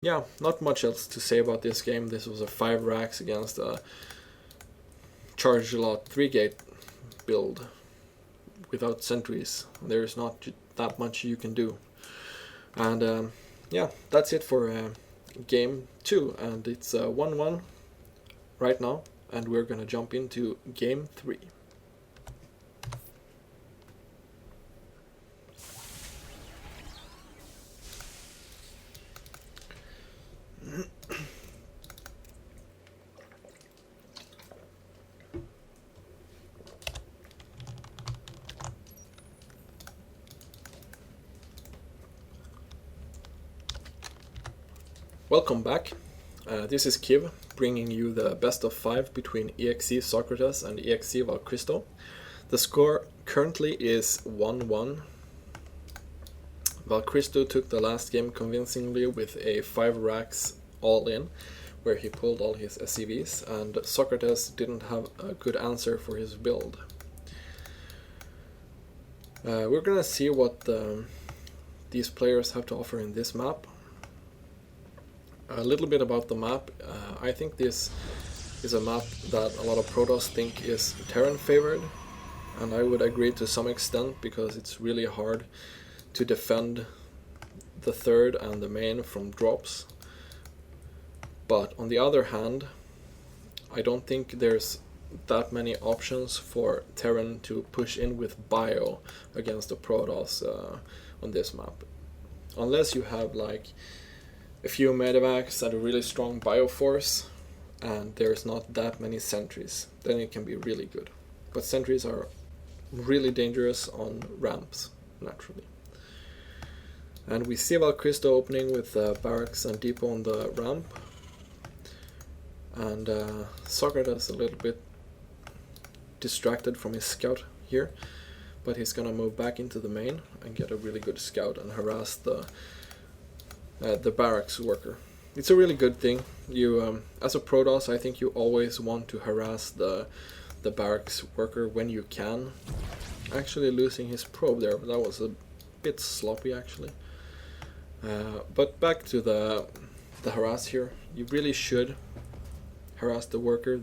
Yeah, not much else to say about this game. This was a 5 racks against a charge a lot 3-gate build without sentries. There's not that much you can do. And yeah, that's it for game 2, and it's 1-1 right now, and we're gonna jump into game 3. Welcome back. This is Kiv, bringing you the best of 5 between eXeSocrates and eXeValcristo. The score currently is 1-1. Valcristo took the last game convincingly with a 5 racks all-in, where he pulled all his SCVs, and Socrates didn't have a good answer for his build. We're gonna see what these players have to offer in this map. A little bit about the map. I think this is a map that a lot of Protoss think is Terran favored, and I would agree to some extent because it's really hard to defend the third and the main from drops. But on the other hand, I don't think there's that many options for Terran to push in with bio against the Protoss on this map. Unless you have like a few medevacs and a really strong bioforce, and there's not that many sentries, then it can be really good. But sentries are really dangerous on ramps, naturally. And we see Valcristo opening with barracks and depot on the ramp, and Socrates a little bit distracted from his scout here, but he's gonna move back into the main and get a really good scout and harass the barracks worker. It's a really good thing. You, as a Protoss, I think you always want to harass the barracks worker when you can. Actually losing his probe there, that was a bit sloppy actually. But back to the harass here. You really should harass the worker.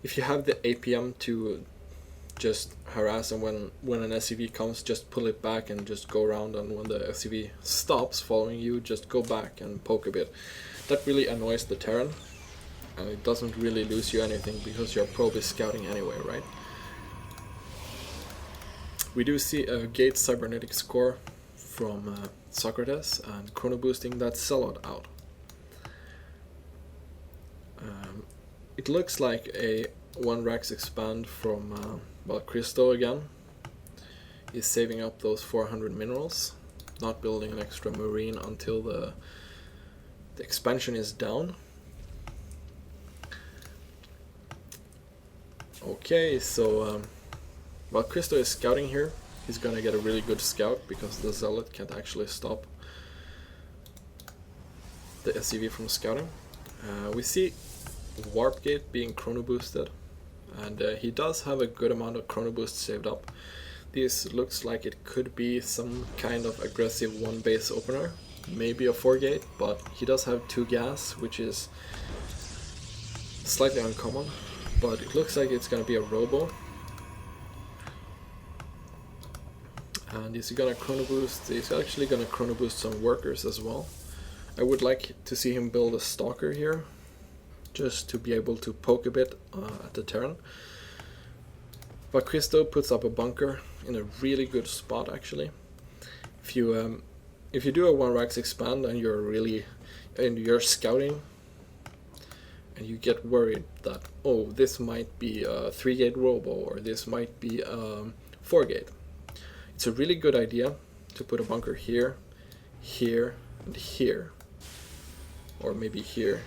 If you have the APM to just harass, and when an SCV comes, just pull it back and just go around, and when the SCV stops following you, just go back and poke a bit. That really annoys the Terran, and it doesn't really lose you anything because your probe is scouting anyway, right? We do see a gate cybernetic score from Socrates, and chrono boosting that sellout out. It looks like a 1 racks expand from Valcristo again. He's saving up those 400 minerals, not building an extra marine until the expansion is down. Okay, so Valcristo is scouting here. He's gonna get a really good scout because the Zealot can't actually stop the SCV from scouting. We see Warp Gate being chrono boosted, and he does have a good amount of chrono boost saved up. This looks like it could be some kind of aggressive 1 base opener, maybe a 4-gate, but he does have 2 gas, which is slightly uncommon, but it looks like it's gonna be a robo. And is he gonna chrono boost? He's actually gonna chrono boost some workers as well. I would like to see him build a stalker here, just to be able to poke a bit at the Terran. Valcristo puts up a bunker in a really good spot actually. If you do a 1 racks expand and you're scouting, and you get worried that, oh, this might be a 3-gate robo, or this might be a 4-gate, it's a really good idea to put a bunker here, here, and here, or maybe here.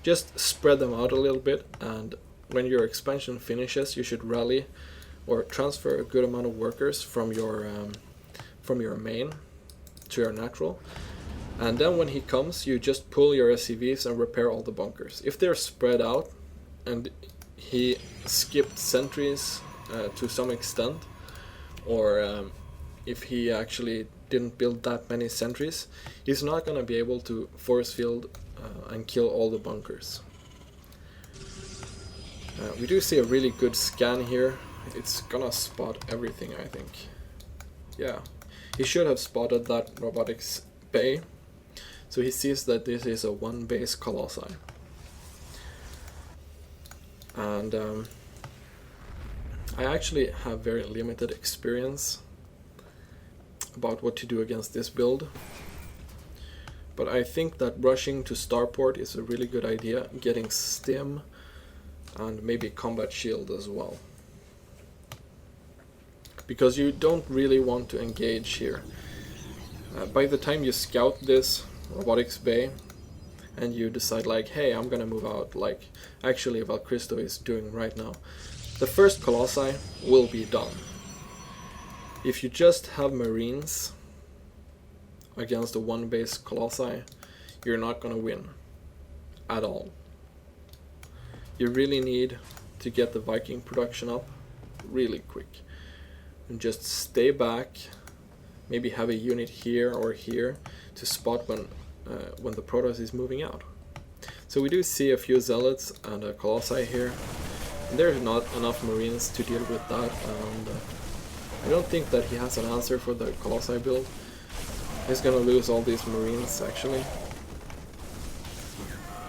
Just spread them out a little bit, and when your expansion finishes, you should rally or transfer a good amount of workers from your main to your natural, and then when he comes, you just pull your SCVs and repair all the bunkers. If they're spread out and he skipped sentries to some extent, or if he actually didn't build that many sentries, he's not going to be able to force field and kill all the bunkers. We do see a really good scan here. It's gonna spot everything, I think. Yeah, he should have spotted that robotics bay. So he sees that this is a one base Colossi. And I actually have very limited experience about what to do against this build. But I think that rushing to starport is a really good idea, getting stim and maybe combat shield as well. Because you don't really want to engage here. By the time you scout this robotics bay and you decide like, hey, I'm gonna move out, like actually Valcristo is doing right now, the first Colossi will be done. If you just have Marines against a one base Colossi, you're not gonna win at all. You really need to get the Viking production up really quick and just stay back, maybe have a unit here or here to spot when the Protoss is moving out. So we do see a few Zealots and a Colossi here. And there's not enough Marines to deal with that, and I don't think that he has an answer for the Colossi build. He's gonna lose all these Marines actually.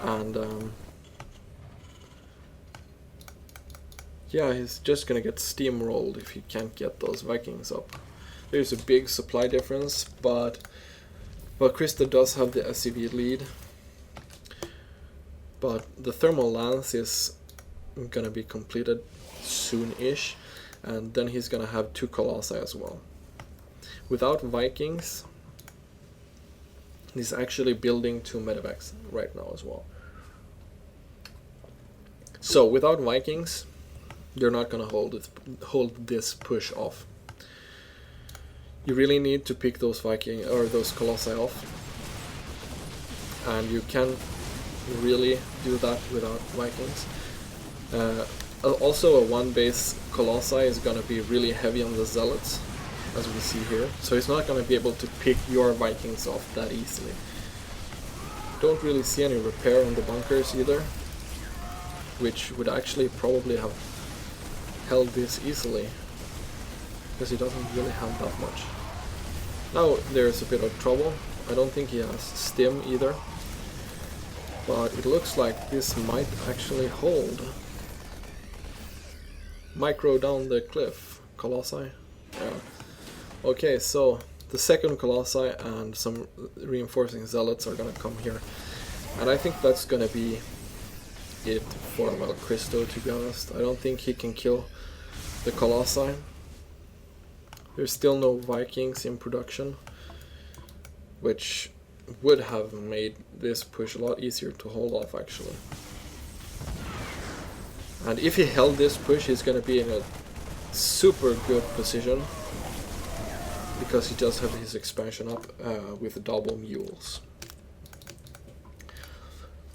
And yeah, he's just gonna get steamrolled if he can't get those Vikings up. There's a big supply difference, but Valcristo does have the SCV lead. But the thermal lance is gonna be completed soon-ish, and then he's gonna have 2 Colossi as well. Without Vikings, he's actually building 2 medevacs right now as well. So without Vikings, you're not gonna hold this push off. You really need to pick those Viking or those Colossi off, and you can really do that without Vikings. Also, a one base Colossi is gonna be really heavy on the Zealots, as we see here. So he's not gonna be able to pick your Vikings off that easily. Don't really see any repair on the bunkers either, which would actually probably have held this easily, because he doesn't really have that much. Now there's a bit of trouble. I don't think he has stim either, but it looks like this might actually hold. Micro down the cliff, Colossi. Yeah. Okay, so the second Colossi and some reinforcing Zealots are gonna come here, and I think that's gonna be it for Valcristo, to be honest. I don't think he can kill the Colossi. There's still no Vikings in production, which would have made this push a lot easier to hold off actually. And if he held this push, he's gonna be in a super good position, because he does have his expansion up with double mules.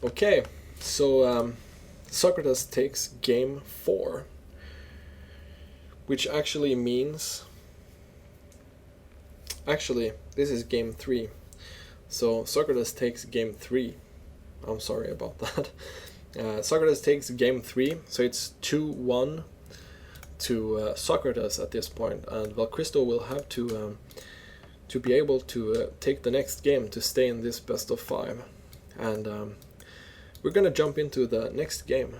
Okay, so Socrates takes game 4, which actually means, actually this is game 3, so Socrates takes game 3. I'm sorry about that. Socrates takes game 3, so it's 2-1 to Socrates at this point, and Valcristo will have to be able to take the next game to stay in this best of 5. And we're gonna jump into the next game.